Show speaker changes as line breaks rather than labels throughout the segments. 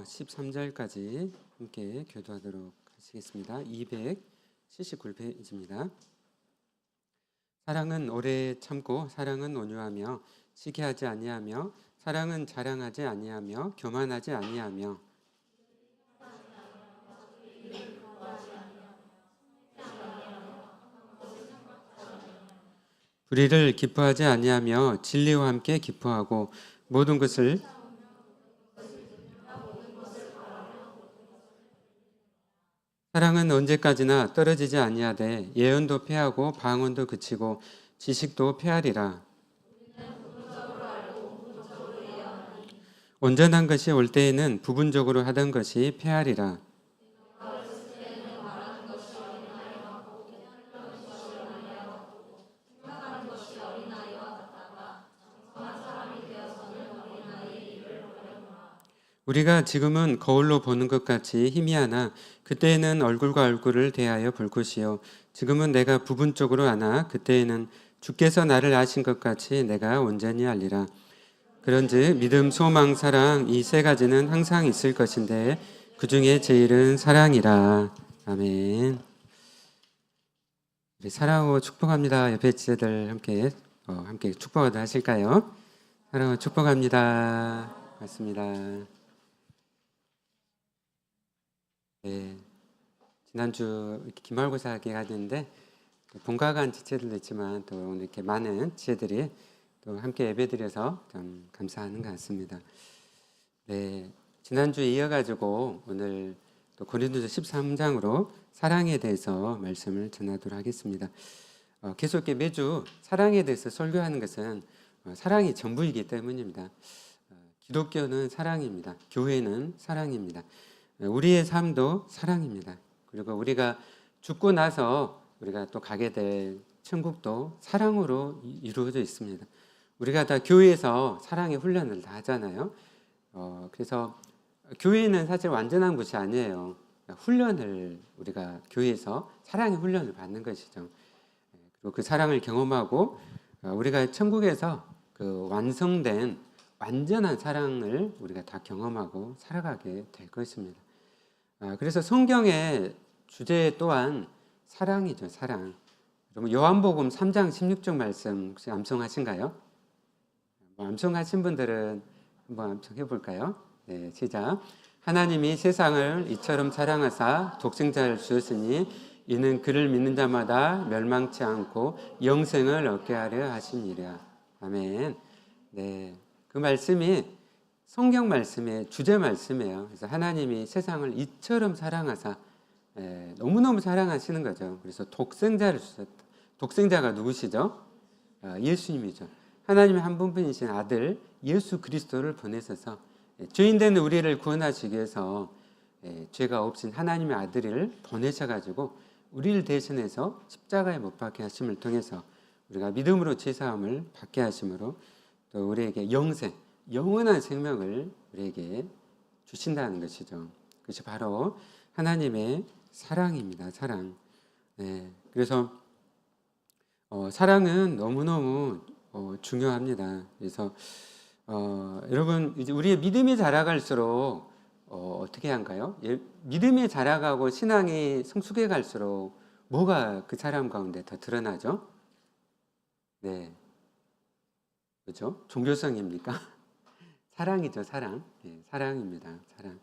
1절부터 13절까지 함께 교도하도록 하시겠습니다. 279페이지입니다. 사랑은 오래 참고 사랑은 온유하며 시기하지 아니하며 사랑은 자랑하지 아니하며 교만하지 아니하며 불의를 기뻐하지 아니하며 진리와 함께 기뻐하고 모든 것을 사랑은 언제까지나 떨어지지 아니하되 예언도 패하고 방언도 그치고 지식도 패하리라. 온전한 것이 올 때에는 부분적으로 하던 것이 패하리라. 우리가 지금은 거울로 보는 것 같이 희미하나 그때에는 얼굴과 얼굴을 대하여 볼 것이요 지금은 내가 부분적으로 아나 그때에는 주께서 나를 아신 것 같이 내가 온전히 알리라. 그런즉 믿음, 소망, 사랑 이 세 가지는 항상 있을 것인데 그 중에 제일은 사랑이라. 아멘. 우리 사랑하고 축복합니다. 옆에 지체들 함께 축복을 하실까요? 사랑하고 축복합니다. 맞습니다. 네, 지난주 이렇게 기말고사 하는데 본가 간 지체들도 있지만 또 오늘 이렇게 많은 지체들이 또 함께 예배드려서 좀 감사하는 것 같습니다. 네, 지난주에 이어가지고 오늘 또 고린도서 13장으로 사랑에 대해서 말씀을 전하도록 하겠습니다. 계속 이렇게 매주 사랑에 대해서 설교하는 것은 사랑이 전부이기 때문입니다. 기독교는 사랑입니다. 교회는 사랑입니다. 우리의 삶도 사랑입니다. 그리고 우리가 죽고 나서 우리가 또 가게 될 천국도 사랑으로 이루어져 있습니다. 우리가 다 교회에서 사랑의 훈련을 다 하잖아요. 그래서 교회는 사실 완전한 곳이 아니에요. 훈련을 우리가 교회에서 사랑의 훈련을 받는 것이죠. 그리고 그 사랑을 경험하고 우리가 천국에서 그 완성된 완전한 사랑을 우리가 다 경험하고 살아가게 될 것입니다. 그래서 성경의 주제 또한 사랑이죠. 사랑. 여러분 요한복음 3장 16절 말씀 혹시 암송하신가요? 암송하신 분들은 한번 암송해 볼까요? 네, 시작. 하나님이 세상을 이처럼 사랑하사 독생자를 주셨으니 이는 그를 믿는 자마다 멸망치 않고 영생을 얻게 하려 하심이라. 아멘. 네, 그 말씀이 성경 말씀의 주제 말씀이에요. 그래서 하나님이 세상을 이처럼 사랑하사 너무너무 사랑하시는 거죠. 그래서 독생자를 주셨다. 독생자가 누구시죠? 예수님이죠. 하나님의 한 분뿐이신 아들 예수 그리스도를 보내셔서 죄인 된 우리를 구원하시기 위해서 죄가 없인 하나님의 아들을 보내셔가지고 우리를 대신해서 십자가에 못 박게 하심을 통해서 우리가 믿음으로 죄사함을 받게 하심으로 또 우리에게 영생, 영원한 생명을 우리에게 주신다는 것이죠. 그것이 바로 하나님의 사랑입니다. 사랑. 네, 그래서 사랑은 너무너무 중요합니다. 그래서 여러분 이제 우리의 믿음이 자라갈수록 어떻게 한가요? 믿음이 자라가고 신앙이 성숙해 갈수록 뭐가 그 사람 가운데 더 드러나죠? 네, 그렇죠? 종교성입니까? 사랑이죠, 사랑. 네, 사랑입니다, 사랑.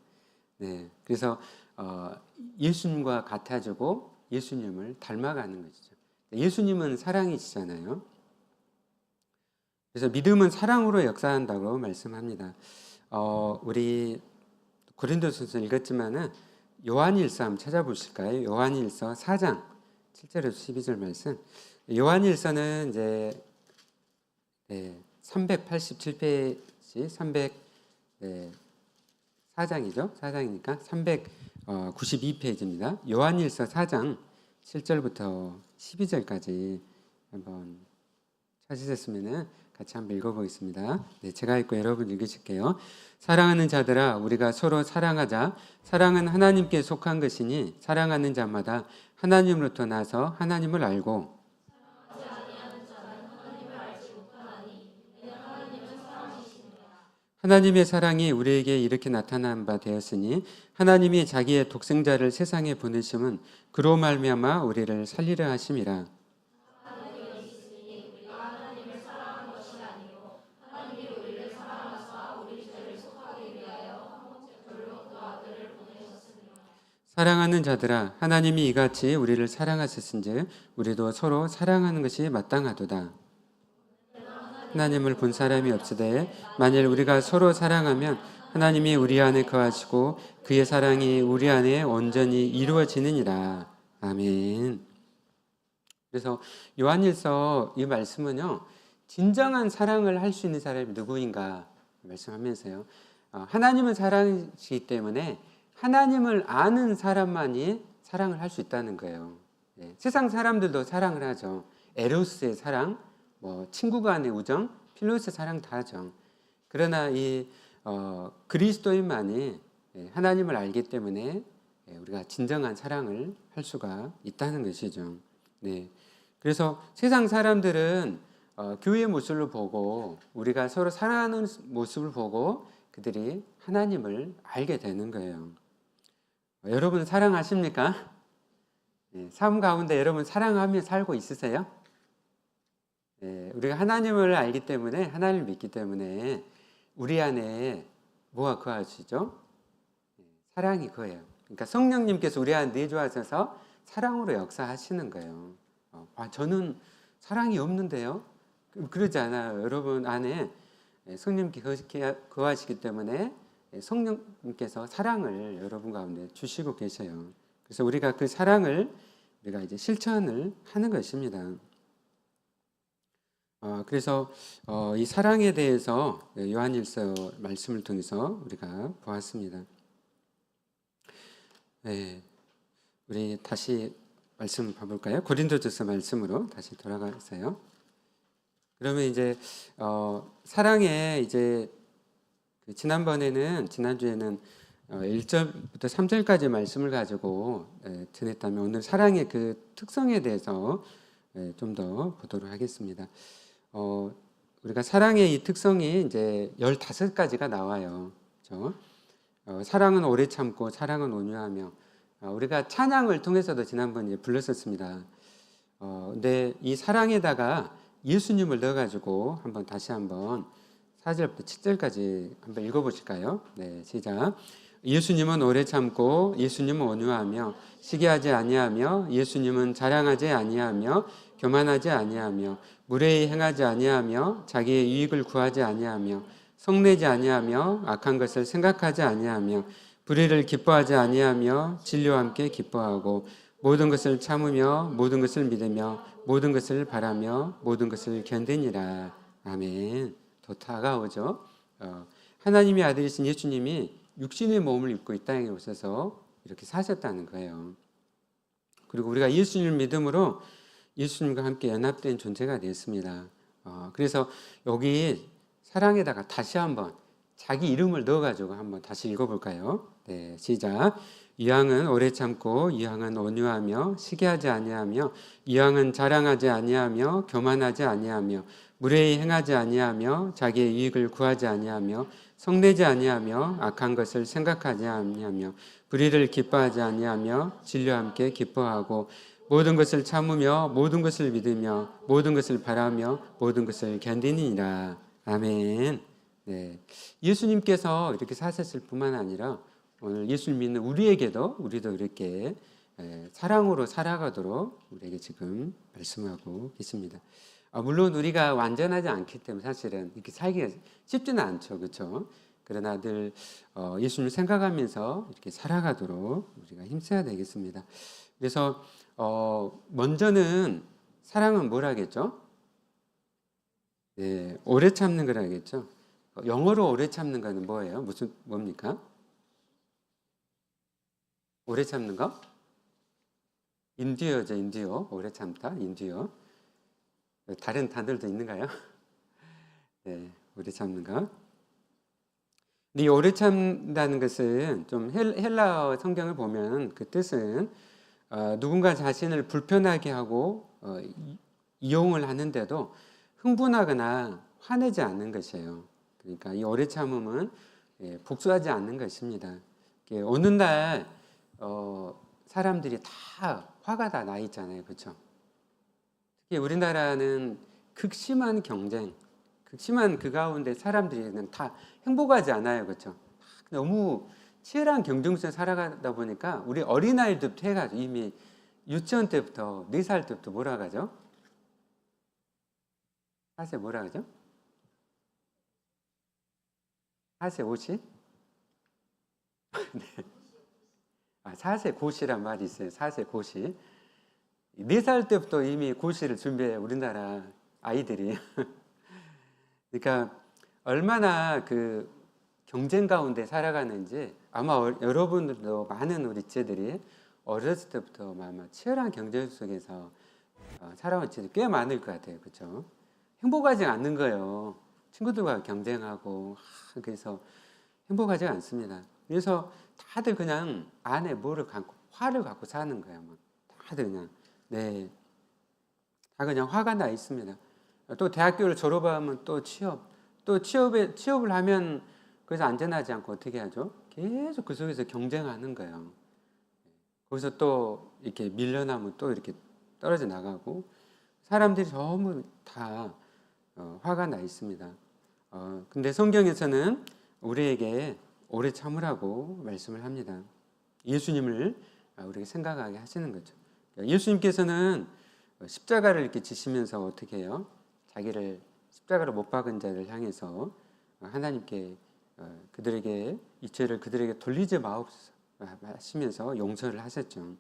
네, 그래서 예수님과 같아지고 예수님을 닮아가는 것이죠. 예수님은 사랑이시잖아요. 그래서 믿음은 사랑으로 역사한다고 말씀합니다. 우리 고린도전서 읽었지만은 요한일서 한번 찾아보실까요? 요한일서 4장 7절에서 12절 말씀. 요한일서는 이제 387페이지 4장이죠. 4장이니까 392페이지입니다. 요한일서 4장 7절부터 12절까지 한번 찾으셨으면 같이 한번 읽어보겠습니다. 네, 제가 읽고 여러분 읽으실게요. 사랑하는 자들아 우리가 서로 사랑하자. 사랑은 하나님께 속한 것이니 사랑하는 자마다 하나님으로부터 나서 하나님을 알고 하나님의 사랑이 우리에게 이렇게 나타난 바 되었으니 하나님이 자기의 독생자를 세상에 보내심은 그로 말미암아 우리를 살리려 하심이라. 사랑하는 자들아, 하나님이 이같이 우리를 사랑하셨은즉 우리도 서로 사랑하는 것이 마땅하도다. 하나님을 본 사람이 없으되 만일 우리가 서로 사랑하면 하나님이 우리 안에 거하시고 그의 사랑이 우리 안에 온전히 이루어지느니라. 아멘. 그래서 요한일서 이 말씀은요, 진정한 사랑을 할 수 있는 사람이 누구인가 말씀하면서요, 하나님은 사랑이시기 때문에 하나님을 아는 사람만이 사랑을 할 수 있다는 거예요. 네, 세상 사람들도 사랑을 하죠. 에로스의 사랑, 친구 간의 우정, 필로스의 사랑 다 하죠. 그러나 이 그리스도인만이 하나님을 알기 때문에 우리가 진정한 사랑을 할 수가 있다는 것이죠. 네. 그래서 세상 사람들은 교회의 모습을 보고 우리가 서로 사랑하는 모습을 보고 그들이 하나님을 알게 되는 거예요. 여러분 사랑하십니까? 네, 삶 가운데 여러분 사랑하며 살고 있으세요? 네, 우리가 하나님을 알기 때문에 하나님을 믿기 때문에 우리 안에 뭐가 거하시죠? 네, 사랑이 거해요. 그러니까 성령님께서 우리 안에 내주하셔서 사랑으로 역사하시는 거예요. 저는 사랑이 없는데요? 그러지 않아요. 여러분 안에 성령님께서 거하시기 때문에 성령님께서 사랑을 여러분 가운데 주시고 계셔요. 그래서 우리가 그 사랑을 우리가 이제 실천을 하는 것입니다. 그래서 이 사랑에 대해서 요한일서 말씀을 통해서 우리가 보았습니다. 네, 우리 다시 말씀 봐볼까요? 고린도전서 말씀으로 다시 돌아가세요. 그러면 이제 사랑에 이제 지난주에는 1절부터 3절까지 말씀을 가지고 전했다면 오늘 사랑의 그 특성에 대해서 좀 더 보도록 하겠습니다. 우리가 사랑의 이 특성이 이제 15가지가 나와요. 그렇죠? 사랑은 오래 참고 사랑은 온유하며 우리가 찬양을 통해서도 지난번 이제 불렀었습니다. 근데 이 사랑에다가 예수님을 넣어가지고 다시 한번 4절부터 7절까지 한번 읽어보실까요? 네, 시작. 예수님은 오래 참고 예수님은 온유하며 시기하지 아니하며 예수님은 자랑하지 아니하며 교만하지 아니하며 무례히 행하지 아니하며 자기의 유익을 구하지 아니하며 성내지 아니하며 악한 것을 생각하지 아니하며 불의를 기뻐하지 아니하며 진리와 함께 기뻐하고 모든 것을 참으며 모든 것을 믿으며 모든 것을 바라며 모든 것을 견디니라. 아멘. 더 다가오죠. 하나님의 아들이신 예수님이 육신의 몸을 입고 이 땅에 오셔서 이렇게 사셨다는 거예요. 그리고 우리가 예수님을 믿음으로 예수님과 함께 연합된 존재가 됐습니다. 그래서 여기 사랑에다가 다시 한번 자기 이름을 넣어가지고 한번 다시 읽어볼까요? 네, 시작. 이왕은 오래 참고 이왕은 온유하며 시기하지 아니하며 이왕은 자랑하지 아니하며 교만하지 아니하며 무례히 행하지 아니하며 자기의 이익을 구하지 아니하며 성내지 아니하며 악한 것을 생각하지 아니하며 불의를 기뻐하지 아니하며 진리와 함께 기뻐하고 모든 것을 참으며 모든 것을 믿으며 모든 것을 바라며 모든 것을 견디니라. 아멘. 네, 예수님께서 이렇게 사셨을 뿐만 아니라 오늘 예수님 믿는 우리도 이렇게 사랑으로 살아가도록 우리에게 지금 말씀하고 계십니다. 물론 우리가 완전하지 않기 때문에 사실은 이렇게 살기가 쉽지는 않죠, 그렇죠? 그러나 늘 예수님을 생각하면서 이렇게 살아가도록 우리가 힘써야 되겠습니다. 그래서 먼저는 사랑은 뭘 하겠죠? 네, 오래 참는 걸 하겠죠. 영어로 오래 참는 거는 뭐예요? 뭡니까? 오래 참는 거? 인디어죠, 인디어. 오래 참다, 인디어. 다른 단어도 있는가요? 네, 오래 참는 거. 이 오래 참다는 것은 좀 헬라어 성경을 보면 그 뜻은 누군가 자신을 불편하게 하고 이용을 하는데도 흥분하거나 화내지 않는 것이에요. 그러니까 이 오래 참음은 복수하지 않는 것입니다. 어느 날 사람들이 다 화가 다 나 있잖아요, 그렇죠? 특히 우리나라는 극심한 경쟁, 극심한 그 가운데 사람들이 다 행복하지 않아요, 그렇죠? 너무 치열한 경쟁 속에 살아가다 보니까 우리 어린아이 때부터 해가지고 이미 유치원 때부터 4살 때부터 뭐라 하죠? 사세 뭐라 하죠? 사세 오시? 네. 사세 고시란 말이 있어요. 사세 고시. 4살 때부터 이미 고시를 준비해 우리나라 아이들이. 그러니까 얼마나 그 경쟁 가운데 살아가는지 아마 여러분들도 많은 우리 지체들이 어렸을 때부터 아마 치열한 경쟁 속에서 살아온 지들이 꽤 많을 것 같아요. 그렇죠? 행복하지 않는 거예요. 친구들과 경쟁하고 그래서 행복하지 않습니다. 그래서 다들 그냥 안에 뭐를 갖고 화를 갖고 사는 거예요. 막 다들 그냥 다 그냥 화가 나 있습니다. 또 대학교를 졸업하면 또 취업을 하면 그래서 안전하지 않고 어떻게 하죠? 계속 그 속에서 경쟁하는 거예요. 거기서 또 이렇게 밀려나면 또 이렇게 떨어져 나가고 사람들이 전부 다 화가 나 있습니다. 근데 성경에서는 우리에게 오래 참으라고 말씀을 합니다. 예수님을 우리가 생각하게 하시는 거죠. 예수님께서는 십자가를 이렇게 지시면서 어떻게 해요? 자기를 십자가로 못 박은 자를 향해서 하나님께 그들에게 이 죄를 그들에게 돌리지 마옵소서 하시면서 용서를 하셨죠.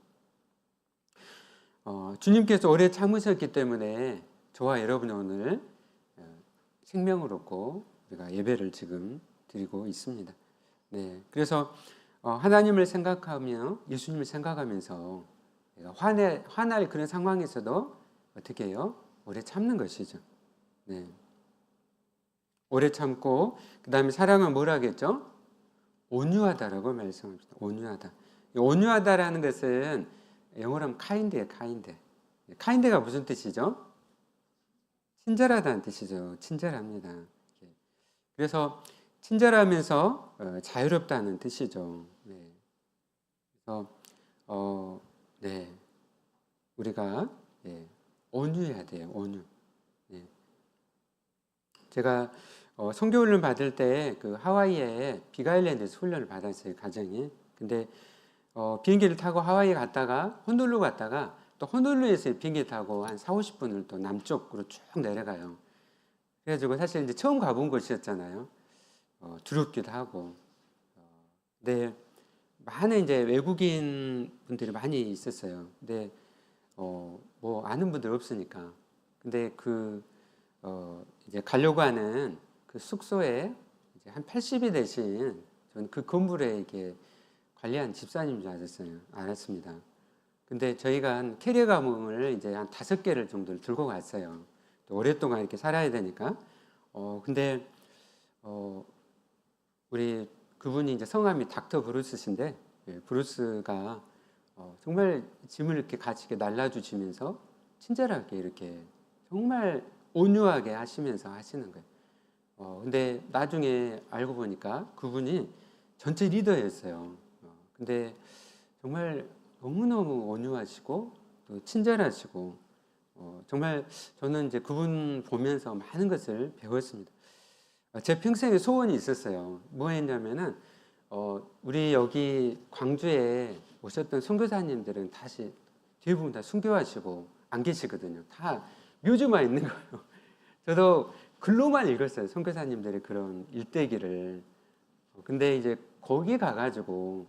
주님께서 오래 참으셨기 때문에 저와 여러분이 오늘 생명을 얻고 우리가 예배를 지금 드리고 있습니다. 네, 그래서 하나님을 생각하며 예수님을 생각하면서 화날 그런 상황에서도 어떻게 해요? 오래 참는 것이죠. 네. 오래 참고 그 다음에 사랑은 뭐라 하겠죠? 온유하다라고 말씀합니다. 온유하다. 온유하다라는 것은 영어로 하면 kind예요. kind가 무슨 뜻이죠? 친절하다는 뜻이죠. 친절합니다. 그래서 친절하면서 자유롭다는 뜻이죠. 네. 그래서 우리가 온유해야 돼요. 온유. 네. 제가 선교훈련 받을 때 그 하와이에 빅아일랜드에서 훈련을 받았어요. 가정이. 근데 비행기를 타고 하와이에 갔다가 호놀룰루 갔다가 또 호놀룰루에서 비행기 타고 한 40-50분을 또 남쪽으로 쭉 내려가요. 그래가지고 사실 이제 처음 가본 곳이었잖아요. 두렵기도 하고. 근데 많은 이제 외국인 분들이 많이 있었어요. 근데 뭐 아는 분들 없으니까. 근데 이제 가려고 하는 그 숙소에 이제 한 80이 되신 저는 그 건물에 이렇게 관리한 집사님인 줄 알았습니다. 근데 저희가 한 캐리어 가방을 이제 한 5개를 정도를 들고 갔어요. 또 오랫동안 이렇게 살아야 되니까. 근데 우리 그분이 이제 성함이 닥터 브루스신데, 브루스가 정말 짐을 이렇게 같이 이렇게 날라주시면서 친절하게 이렇게 정말 온유하게 하시면서 하시는 거예요. 근데 나중에 알고 보니까 그분이 전체 리더였어요. 근데 정말 너무너무 온유하시고 또 친절하시고 정말 저는 이제 그분 보면서 많은 것을 배웠습니다. 제 평생에 소원이 있었어요. 뭐 했냐면은 우리 여기 광주에 오셨던 선교사님들은 다시 대부분 다 순교하시고 안 계시거든요. 다 묘지만 있는 거예요. 저도 글로만 읽었어요. 선교사님들의 그런 일대기를. 근데 이제 거기 가가지고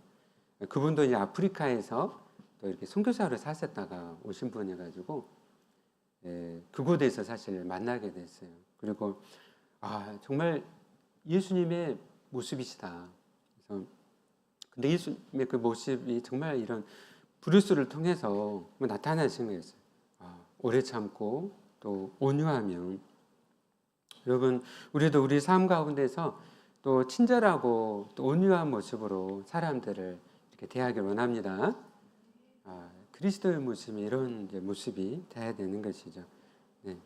그분도 이제 아프리카에서 또 이렇게 선교사로 사셨다가 오신 분이가지고 그곳에서 사실 만나게 됐어요. 그리고 정말 예수님의 모습이시다. 그래서 근데 예수님의 그 모습이 정말 이런 브루스를 통해서 나타나신 거였어요. 오래 참고 또 온유하며 여러분 우리도 우리 삶 가운데서 또 친절하고 또 온유한 모습으로 사람들을 이렇게 대하길 원합니다. 그리스도의 모습이 이런 이제 모습이 돼야 되는 것이죠. 네.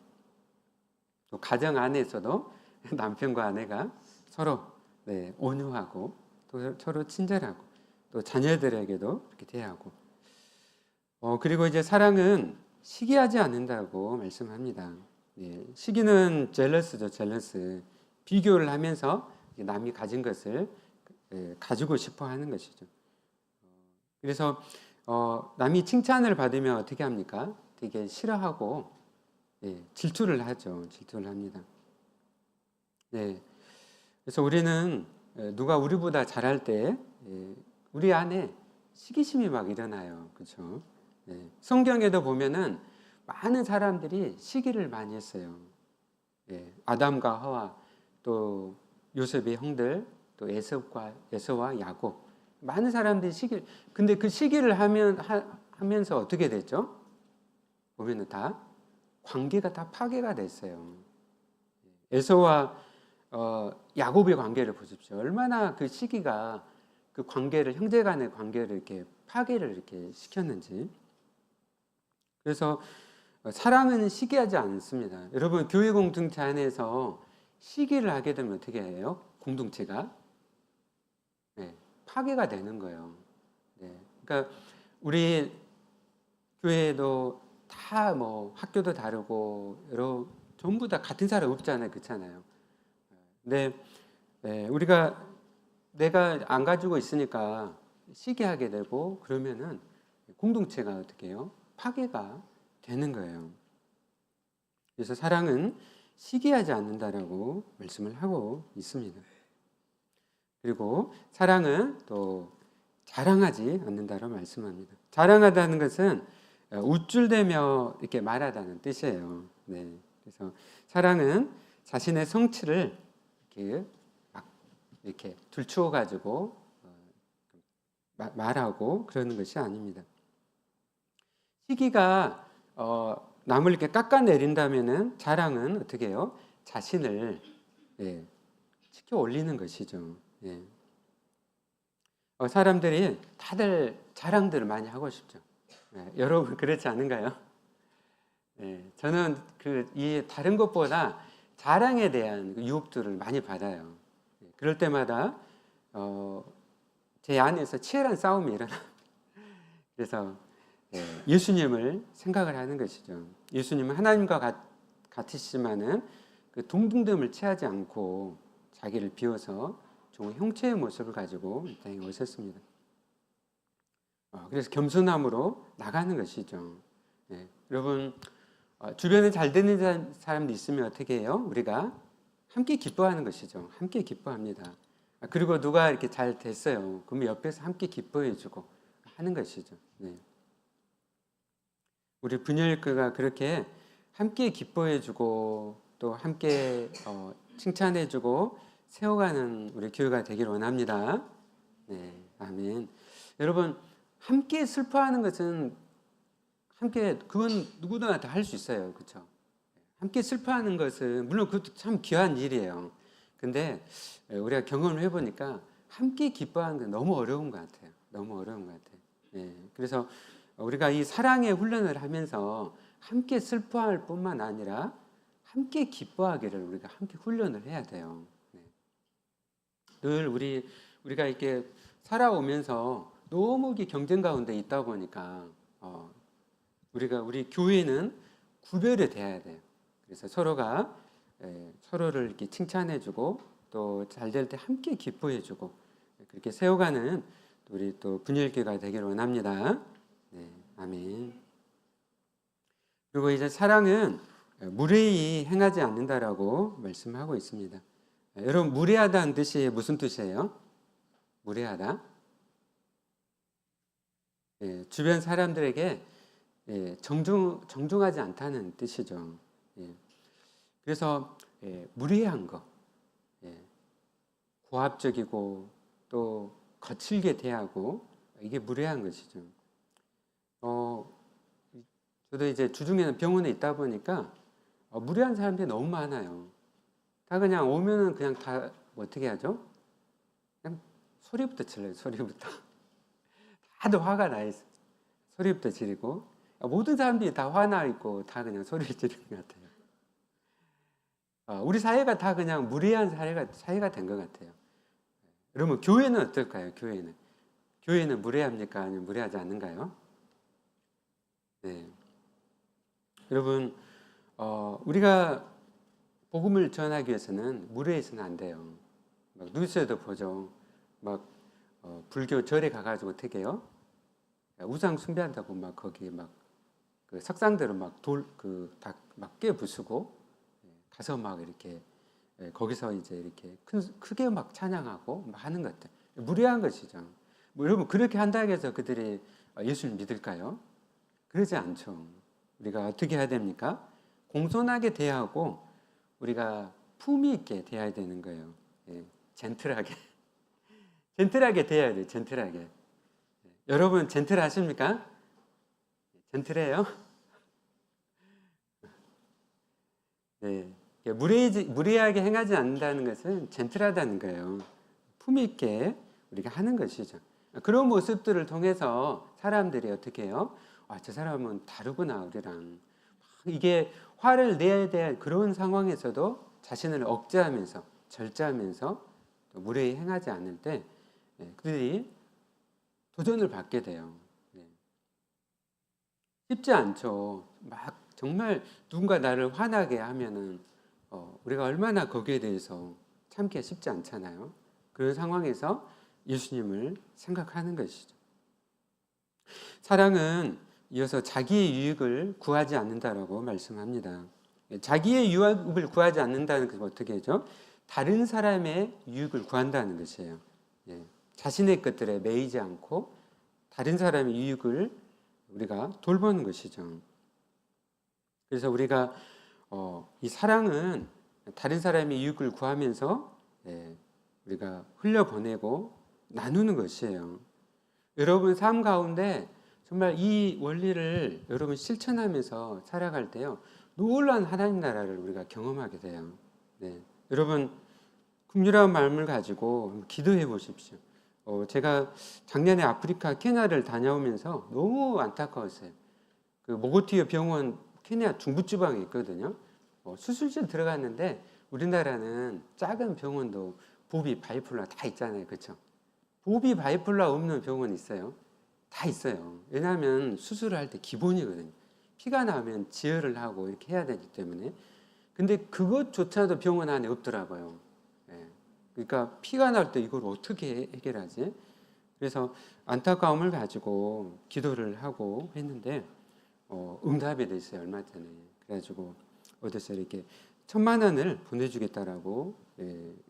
또 가정 안에서도 남편과 아내가 서로 이렇게 서로 온유하고 또 서로 친절하고 또 자녀들에게도 그렇게 대하고 그리고 이제 사랑은 시기하지 않는다고 말씀합니다. 시기는 젤러스죠, 젤러스. 비교를 하면서 남이 가진 것을 가지고 싶어 하는 것이죠. 그래서 남이 칭찬을 받으면 어떻게 합니까? 되게 싫어하고 질투를 하죠. 질투를 합니다. 그래서 우리는 누가 우리보다 잘할 때 우리 안에 시기심이 막 일어나요. 그렇죠? 성경에도 보면은 많은 사람들이 시기를 많이 했어요. 아담과 하와, 또 요셉의 형들, 또 에서와 야곱, 많은 사람들이 시기를. 근데 그 시기를 하면서 어떻게 됐죠? 보면은 다 관계가 다 파괴가 됐어요. 에서와 야곱의 관계를 보십시오. 얼마나 그 시기가 그 관계를, 형제 간의 관계를 이렇게 파괴를 이렇게 시켰는지. 그래서 사랑은 시기하지 않습니다. 여러분, 교회 공동체 안에서 시기를 하게 되면 어떻게 해요? 공동체가 파괴가 되는 거예요. 그러니까 우리 교회도 다 뭐 학교도 다르고 전부 다 같은 사람 없잖아요, 그렇잖아요. 근데 우리가 내가 안 가지고 있으니까 시기하게 되고 그러면은 공동체가 어떻게 해요? 파괴가 되는 거예요. 그래서 사랑은 시기하지 않는다라고 말씀을 하고 있습니다. 그리고 사랑은 또 자랑하지 않는다라고 말씀합니다. 자랑하다는 것은 우쭐대며 이렇게 말하다는 뜻이에요. 그래서 사랑은 자신의 성취를 이렇게 막 이렇게 들추어 가지고 말하고 그러는 것이 아닙니다. 시기가 남을 이렇게 깎아내린다면은 자랑은 어떻게 해요? 자신을 치켜 올리는 것이죠. 사람들이 다들 자랑들을 많이 하고 싶죠. 여러분 그렇지 않은가요? 저는 이 다른 것보다 자랑에 대한 유혹들을 많이 받아요. 그럴 때마다 제 안에서 치열한 싸움이 일어나. 그래서 예수님을 생각을 하는 것이죠. 예수님은 하나님과 같으시지만은 그 동등됨을 취하지 않고 자기를 비워서 종의 형체의 모습을 가지고 이 땅에 오셨습니다. 그래서 겸손함으로 나가는 것이죠. 여러분 주변에 잘 되는 사람도 있으면 어떻게 해요? 우리가 함께 기뻐하는 것이죠. 함께 기뻐합니다. 그리고 누가 이렇게 잘 됐어요. 그러면 옆에서 함께 기뻐해주고 하는 것이죠. 우리 분열교가 그렇게 함께 기뻐해주고 또 함께 칭찬해주고 세워가는 우리 교회가 되기를 원합니다. 아멘. 여러분 함께 슬퍼하는 것은 그건 누구나 다 할 수 있어요. 그렇죠? 함께 슬퍼하는 것은 물론 그것도 참 귀한 일이에요. 근데 우리가 경험을 해보니까 함께 기뻐하는 건 너무 어려운 것 같아요. 너무 어려운 것 같아요. 그래서 우리가 이 사랑의 훈련을 하면서 함께 슬퍼할 뿐만 아니라 함께 기뻐하기를 우리가 함께 훈련을 해야 돼요. 늘 우리가 이렇게 살아오면서 너무 경쟁 가운데 있다 보니까 우리 교회는 구별이 돼야 돼요. 그래서 서로가 서로를 이렇게 칭찬해주고 또 잘 될 때 함께 기뻐해주고 그렇게 세워가는 우리 또 분열교가 되기를 원합니다. 아멘. 그리고 이제 사랑은 무례히 행하지 않는다라고 말씀하고 있습니다. 여러분 무례하다는 뜻이 무슨 뜻이에요? 무례하다. 주변 사람들에게 정중하지 않다는 뜻이죠. 그래서 무례한 거, 고압적이고 또 거칠게 대하고 이게 무례한 것이죠. 저도 이제 주중에는 병원에 있다 보니까 무례한 사람들이 너무 많아요. 다 그냥 오면은 그냥 다 어떻게 하죠? 그냥 소리부터 질러요. 소리부터. 다들 화가 나 있어. 소리부터 지르고 모든 사람들이 다 화나 있고 다 그냥 소리를 지르는 것 같아요. 우리 사회가 다 그냥 무례한 사회가 된 것 같아요. 그러면 교회는 어떨까요? 교회는 무례합니까? 아니면 무례하지 않는가요? 네. 여러분, 우리가 복음을 전하기 위해서는 무례해서는 안 돼요. 막 뉴스에도 보죠. 막 불교 절에 가가지고 어떻게 해요? 우상 숭배한다고 막 거기 막 그 석상대로 막 돌 그 다 막 깨부수고 가서 막 이렇게 거기서 이제 이렇게 크게 막 찬양하고 막 하는 것들 무례한 것이죠. 뭐 여러분 그렇게 한다고 해서 그들이 예수를 믿을까요? 그러지 않죠. 우리가 어떻게 해야 됩니까? 공손하게 대하고 우리가 품위 있게 대해야 되는 거예요. 젠틀하게 젠틀하게 대해야 돼요. 젠틀하게. 여러분 젠틀하십니까? 젠틀해요? 네. 무례하게 행하지 않는다는 것은 젠틀하다는 거예요. 품위 있게 우리가 하는 것이죠. 그런 모습들을 통해서 사람들이 어떻게 해요? 저 사람은 다르구나 우리랑. 이게 화를 내야 될 그런 상황에서도 자신을 억제하면서 절제하면서 무례히 행하지 않을 때 그들이 도전을 받게 돼요. 쉽지 않죠. 막 정말 누군가 나를 화나게 하면은 우리가 얼마나 거기에 대해서 참기가 쉽지 않잖아요. 그런 상황에서 예수님을 생각하는 것이죠. 사랑은 이어서 자기의 유익을 구하지 않는다라고 말씀합니다. 자기의 유익을 구하지 않는다는 것은 어떻게 하죠? 다른 사람의 유익을 구한다는 것이에요. 자신의 것들에 매이지 않고 다른 사람의 유익을 우리가 돌보는 것이죠. 그래서 우리가 이 사랑은 다른 사람의 유익을 구하면서 우리가 흘려보내고 나누는 것이에요. 여러분 삶 가운데 정말 이 원리를 여러분 실천하면서 살아갈 때요 놀라운 하나님 나라를 우리가 경험하게 돼요. 여러분 긍휼한 마음을 가지고 기도해 보십시오. 제가 작년에 아프리카 케냐를 다녀오면서 너무 안타까웠어요. 그 모고티어 병원 케냐 중부지방에 있거든요. 수술실 들어갔는데 우리나라는 작은 병원도 보비 바이플라 다 있잖아요. 그렇죠? 보비 바이플라 없는 병원 있어요? 다 있어요. 왜냐하면 수술을 할 때 기본이거든요. 피가 나면 지혈을 하고 이렇게 해야 되기 때문에. 근데 그것조차도 병원 안에 없더라고요. 그러니까 피가 날 때 이걸 어떻게 해결하지? 그래서 안타까움을 가지고 기도를 하고 했는데 응답이 됐어요. 얼마 전에. 그래가지고 어디서 이렇게 1,000만 원을 보내주겠다라고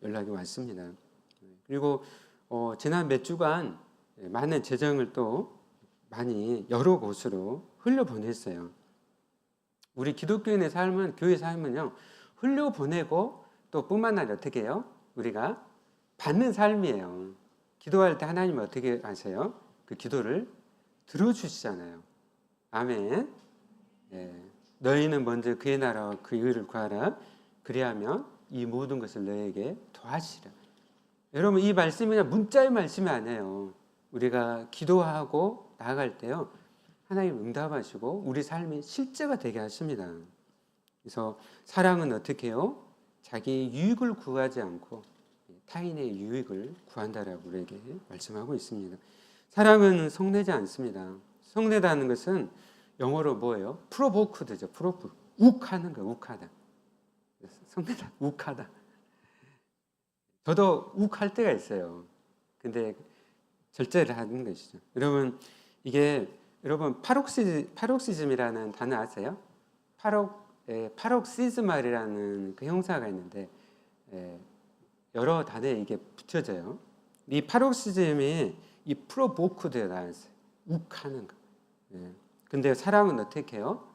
연락이 왔습니다. 그리고 지난 몇 주간 많은 재정을 또 많이 여러 곳으로 흘려보냈어요. 우리 기독교인의 삶은 교회 삶은요 흘려보내고 또 뿐만 아니라 어떻게 해요? 우리가 받는 삶이에요. 기도할 때 하나님 어떻게 하세요? 그 기도를 들어주시잖아요. 아멘. 너희는 먼저 그의 나라와 그의 의를 구하라. 그리하면 이 모든 것을 너에게 더하시라. 여러분 이 말씀이 그냥 문자의 말씀이 아니에요. 우리가 기도하고 나아갈 때요 하나님 응답하시고 우리 삶이 실제가 되게 하십니다. 그래서 사랑은 어떻게 해요? 자기 유익을 구하지 않고 타인의 유익을 구한다라고 우리에게 말씀하고 있습니다. 사랑은 성내지 않습니다. 성내다는 것은 영어로 뭐예요? 프로보크드죠. 욱하는 거, 욱하다. 성내다, 욱하다. 저도 욱할 때가 있어요. 근데 절제를 하는 것이죠. 여러분 이게 여러분 파록시즘이라는 단어 아세요? 파록시즈말이라는 그 형사가 있는데 여러 단어에 이게 붙여져요. 이 파록시즘이 이 프로보크드에 나왔어요. 욱하는 거. 근데 사랑은 어떻게 해요?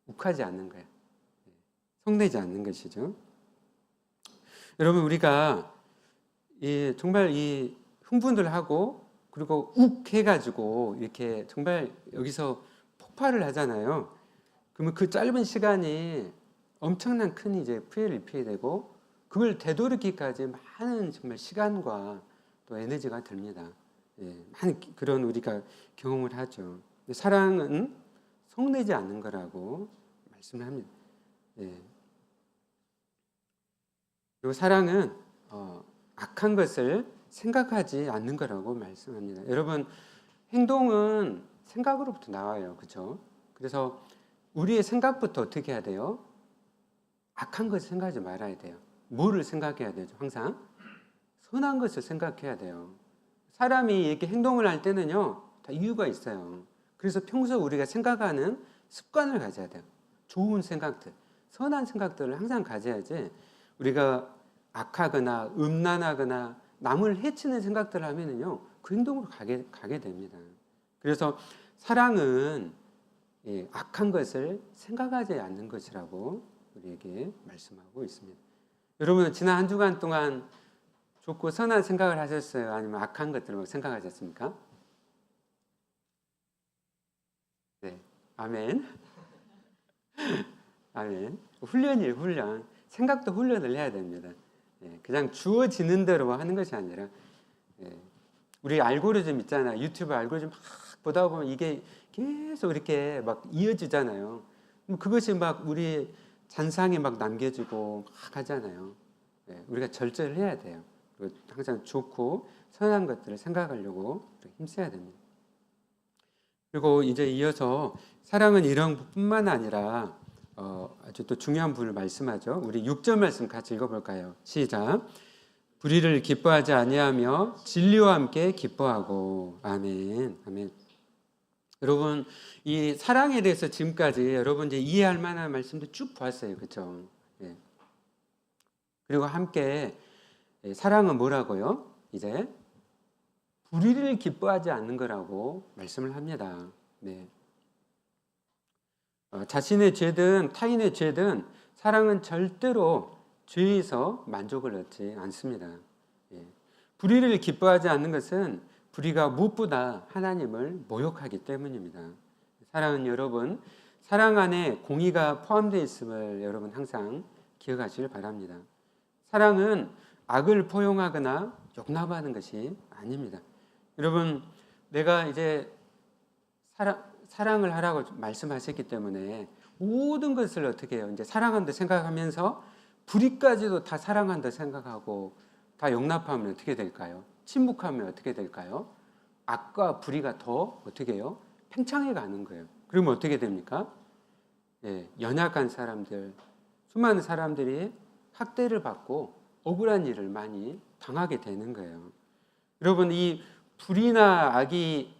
욱하지 않는 거예요. 성내지 않는 것이죠. 여러분 우리가 정말 이 흥분을 하고 그리고 욱 해가지고 이렇게 정말 여기서 폭발을 하잖아요. 그러면 그 짧은 시간이 엄청난 큰 이제 피해를 입히게 되고 그걸 되돌이기까지 많은 정말 시간과 또 에너지가 듭니다. 많은 그런 우리가 경험을 하죠. 사랑은 성내지 않는 거라고 말씀을 합니다. 그리고 사랑은 악한 것을 생각하지 않는 거라고 말씀합니다. 여러분, 행동은 생각으로부터 나와요. 그렇죠? 그래서 우리의 생각부터 어떻게 해야 돼요? 악한 것을 생각하지 말아야 돼요. 뭐를 생각해야 되죠? 항상 선한 것을 생각해야 돼요. 사람이 이렇게 행동을 할 때는요, 다 이유가 있어요. 그래서 평소 우리가 생각하는 습관을 가져야 돼요. 좋은 생각들, 선한 생각들을 항상 가져야지 우리가 악하거나 음란하거나 남을 해치는 생각들을 하면은요, 그 행동으로 가게 됩니다. 그래서 사랑은 악한 것을 생각하지 않는 것이라고 우리에게 말씀하고 있습니다. 여러분, 지난 한 주간 동안 좋고 선한 생각을 하셨어요? 아니면 악한 것들을 생각하셨습니까? 네, 아멘. 아멘. 훈련이에요, 훈련. 생각도 훈련을 해야 됩니다. 그냥 주어지는 대로 하는 것이 아니라, 우리 알고리즘 있잖아요. 유튜브 알고리즘 막 보다 보면 이게 계속 이렇게 막 이어지잖아요. 그것이 막 우리 잔상에 막 남겨지고 막 하잖아요. 우리가 절제를 해야 돼요. 그리고 항상 좋고 선한 것들을 생각하려고 힘써야 됩니다. 그리고 이제 이어서 사랑은 이런 뿐만 아니라 아주 또 중요한 부분을 말씀하죠. 우리 6절 말씀 같이 읽어볼까요? 시작. 불의를 기뻐하지 아니하며 진리와 함께 기뻐하고. 아멘. 아멘. 여러분, 이 사랑에 대해서 지금까지 여러분 이제 이해할 만한 말씀도 쭉 보았어요. 그렇죠? 그리고 함께 사랑은 뭐라고요? 이제 불의를 기뻐하지 않는 거라고 말씀을 합니다. 자신의 죄든 타인의 죄든 사랑은 절대로 죄에서 만족을 얻지 않습니다. 불의를 기뻐하지 않는 것은 불의가 무엇보다 하나님을 모욕하기 때문입니다. 사랑은 여러분, 사랑 안에 공의가 포함되어 있음을 여러분 항상 기억하시길 바랍니다. 사랑은 악을 포용하거나 용납하는 것이 아닙니다. 여러분, 내가 이제 사랑을 하라고 말씀하셨기 때문에 모든 것을 어떻게 해요? 이제 사랑한다 생각하면서 불의까지도 다 사랑한다 생각하고 다 용납하면 어떻게 될까요? 침묵하면 어떻게 될까요? 악과 불의가 더 어떻게 해요? 팽창해 가는 거예요. 그러면 어떻게 됩니까? 연약한 사람들, 수많은 사람들이 학대를 받고 억울한 일을 많이 당하게 되는 거예요. 여러분, 이 불의나 악이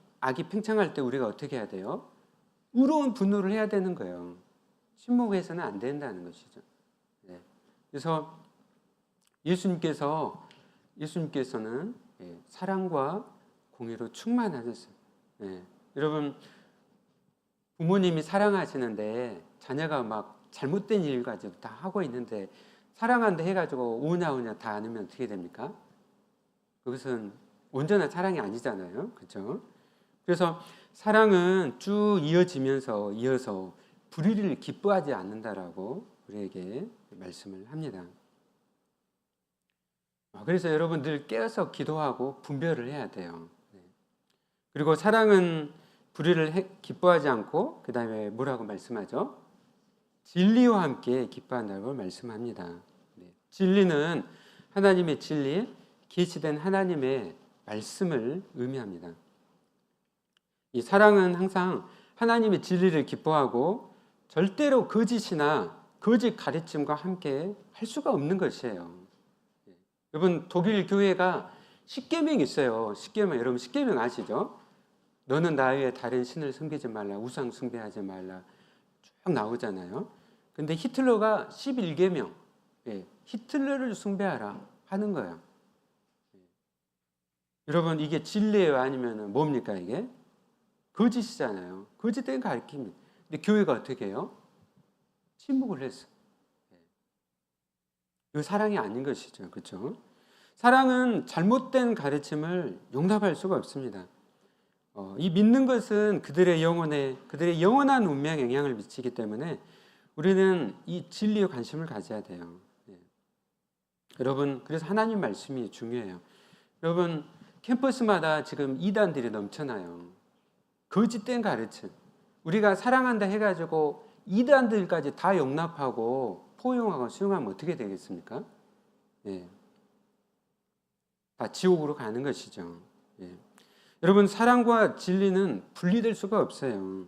팽창할 때 우리가 어떻게 해야 돼요? 의로운 분노를 해야 되는 거예요. 침묵해서는 안 된다는 것이죠. 그래서 예수님께서는 사랑과 공의로 충만하셨어요. 여러분, 부모님이 사랑하시는데 자녀가 막 잘못된 일까지도 다 하고 있는데 사랑한다 해가지고 오냐 다 안으면 어떻게 됩니까? 그것은 온전한 사랑이 아니잖아요. 그렇죠? 그래서 사랑은 쭉 이어서 불의를 기뻐하지 않는다라고 우리에게 말씀을 합니다. 그래서 여러분 늘 깨어서 기도하고 분별을 해야 돼요. 그리고 사랑은 불의를 기뻐하지 않고 그 다음에 뭐라고 말씀하죠? 진리와 함께 기뻐한다고 말씀합니다. 진리는 하나님의 진리, 계시된 하나님의 말씀을 의미합니다. 이 사랑은 항상 하나님의 진리를 기뻐하고 절대로 거짓이나 거짓 가르침과 함께 할 수가 없는 것이에요. 여러분, 독일 교회가 십계명이 있어요. 여러분 십계명 아시죠? 너는 나 외에 다른 신을 섬기지 말라, 우상 숭배하지 말라 쭉 나오잖아요. 근데 히틀러가 11계명, 히틀러를 숭배하라 하는 거예요. 여러분, 이게 진리예요? 아니면 뭡니까 이게? 거짓이잖아요. 거짓된 가르침입니다. 근데 교회가 어떻게 해요? 침묵을 했어. 이거 사랑이 아닌 것이죠. 그렇죠? 사랑은 잘못된 가르침을 용납할 수가 없습니다. 이 믿는 것은 그들의 영원한 운명에 영향을 미치기 때문에 우리는 이 진리에 관심을 가져야 돼요. 여러분, 그래서 하나님 말씀이 중요해요. 여러분, 캠퍼스마다 지금 이단들이 넘쳐나요. 거짓된 가르침. 우리가 사랑한다 해가지고 이단들까지 다 용납하고 포용하고 수용하면 어떻게 되겠습니까? 예, 다 지옥으로 가는 것이죠. 예. 여러분, 사랑과 진리는 분리될 수가 없어요.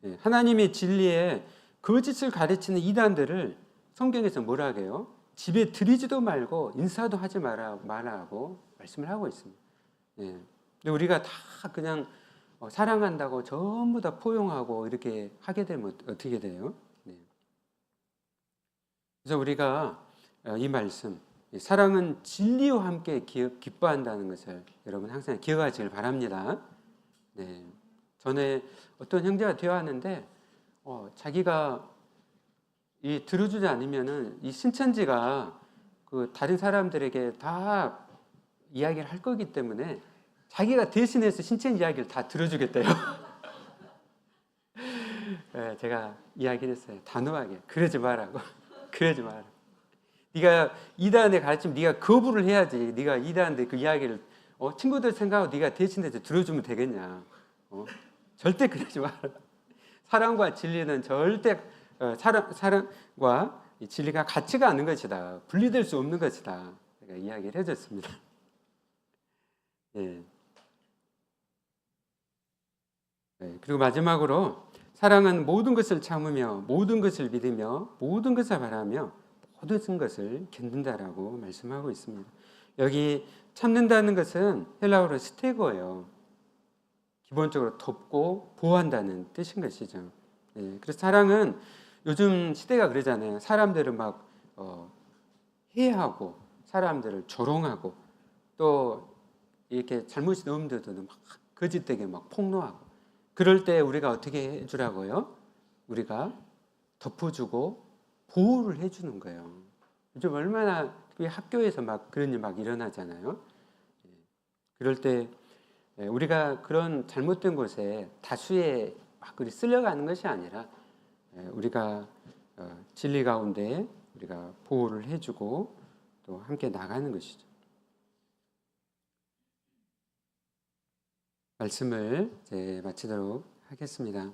예, 하나님의 진리에 거짓을 가르치는 이단들을 성경에서 뭐라 해요? 집에 들이지도 말고 인사도 하지 말라고 말씀을 하고 있습니다. 예. 근데 우리가 다 그냥 사랑한다고 전부 다 포용하고 이렇게 하게 되면 어떻게 돼요? 네. 그래서 우리가 이 말씀, 사랑은 진리와 함께 기뻐한다는 것을 여러분 항상 기억하시길 바랍니다. 네. 전에 어떤 형제가 되어왔는데 자기가 이 들어주지 않으면은 이 신천지가 그 다른 사람들에게 다 이야기를 할 거기 때문에 자기가 대신해서 신천지 이야기를 다 들어주겠대요. 네, 제가 이야기를 했어요. 단호하게 그러지 말라고. 그러지 마라. 네가 이단에 가르치면 네가 거부를 해야지. 네가 이단한테 그 이야기를 친구들 생각하고 네가 대신해서 들어주면 되겠냐. 절대 그러지 마라. 사랑과 진리는 절대 사랑과 이 진리가 같이가 않는 것이다. 분리될 수 없는 것이다. 제가 이야기를 해줬습니다. 예. 네, 그리고 마지막으로 사랑은 모든 것을 참으며 모든 것을 믿으며 모든 것을 바라며 모든 것을 견딘다라고 말씀하고 있습니다. 여기 참는다는 것은 헬라어로 스테고예요. 기본적으로 돕고 보호한다는 뜻인 것이죠. 예, 그래서 사랑은 요즘 시대가 그러잖아요. 사람들을 막 해하고 사람들을 조롱하고 또 이렇게 잘못이 넘는데도 막 거짓되게 막 폭로하고 그럴 때 우리가 어떻게 해주라고요? 우리가 덮어주고 보호를 해주는 거예요. 요즘 얼마나 학교에서 막 그런 일 막 일어나잖아요. 그럴 때 우리가 그런 잘못된 곳에 다수의 막 쓸려가는 것이 아니라 우리가 진리 가운데 우리가 보호를 해주고 또 함께 나가는 것이죠. 말씀을 이제 마치도록 하겠습니다.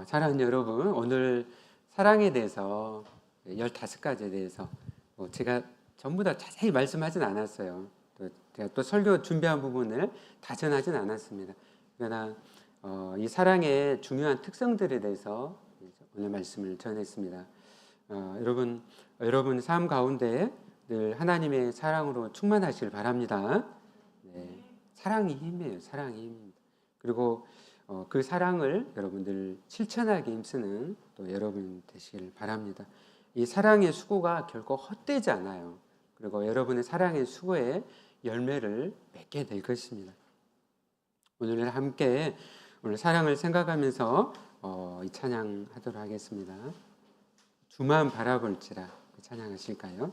사랑하는 여러분, 오늘 사랑에 대해서 15가지에 대해서 제가 전부 다 자세히 말씀하진 않았어요. 제가 또 설교 준비한 부분을 다 전하진 않았습니다. 그러나 이 사랑의 중요한 특성들에 대해서 오늘 말씀을 전했습니다. 여러분 삶 가운데 늘 하나님의 사랑으로 충만하시길 바랍니다. 네, 사랑이 힘이에요. 사랑이 힘입니다. 그리고 그 사랑을 여러분들 실천하기 힘쓰는 또 여러분 되시길 바랍니다. 이 사랑의 수고가 결코 헛되지 않아요. 그리고 여러분의 사랑의 수고에 열매를 맺게 될 것입니다. 오늘 함께 오늘 사랑을 생각하면서 이 찬양 하도록 하겠습니다. 주만 바라볼지라. 그 찬양 하실까요?